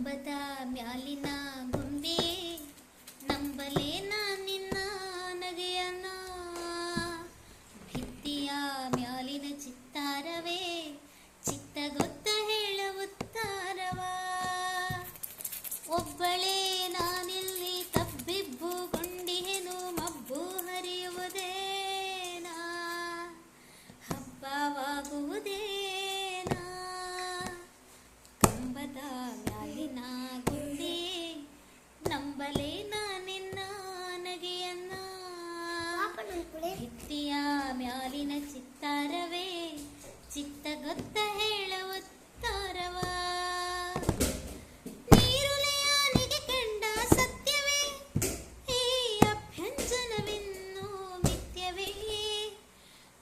ಕಂಬದ ಮ್ಯಾಲಿನ ಗೊಂಬೆ ನಂಬಲೇನ ನಿನ್ನ ನಗೆಯನ್ನ ಭಿತ್ತಿಯ ಮ್ಯಾಲಿನ ಚಿತ್ತಾರವೇ ಚಿತ್ತಗೊತ್ತ ಹೇಳುತ್ತಾರವ ಒಬ್ಬಳೇ ನಾನಿಲ್ಲಿ ತಬ್ಬಿಬ್ಬುಗೊಂಡಿಹೆನು ಮಬ್ಬು ಹರಿಯುವುದೇನಾ ಹಬ್ಬವಾಗುವುದೇನಾ ಕಂಬದ ಮ್ಯಾಲಿನ ಗೊಂಬೆ ನಂಬಲೇನ ನಿನ್ನ ನಗೆಯನ್ನ ಭಿತ್ತಿಯ ಮ್ಯಾಲಿನ ಚಿತ್ತಾರವೇ ಚಿತ್ತಗೊತ್ತ ಹೇಳುತ್ತಾರವ ನೀರುಲೆಯಾನಿಗೆ ಕಂಡ ಸತ್ಯವೇ ಈ ಅಭ್ಯಂಜನವಿನ್ನೂ ಮಿಥ್ಯವೇ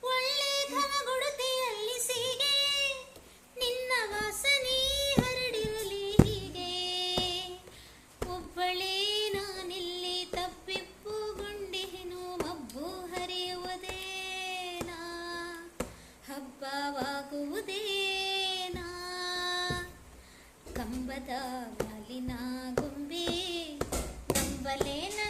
ಒಳ್ಳೆ ಘನಗುಡುತಿಯಲ್ಲಿ ಸೀಗೆ ನಿನ್ನ ವಾಸನೆ ಹರಡಿರಲಿ ಹೀಗೆ ಒಬ್ಬಳೇ ನಾನಿಲ್ಲಿ ತಪ್ಪಿಪ್ಪುಗೊಂಡಿಹೆನು ಮಬ್ಬು ಹರಿಯುವುದೇನಾ ಹಬ್ಬವಾಗುವುದೇನಾ ಕಂಬದ ಮ್ಯಾಲಿನ ಗೊಂಬೆ ನಂಬಲೇನ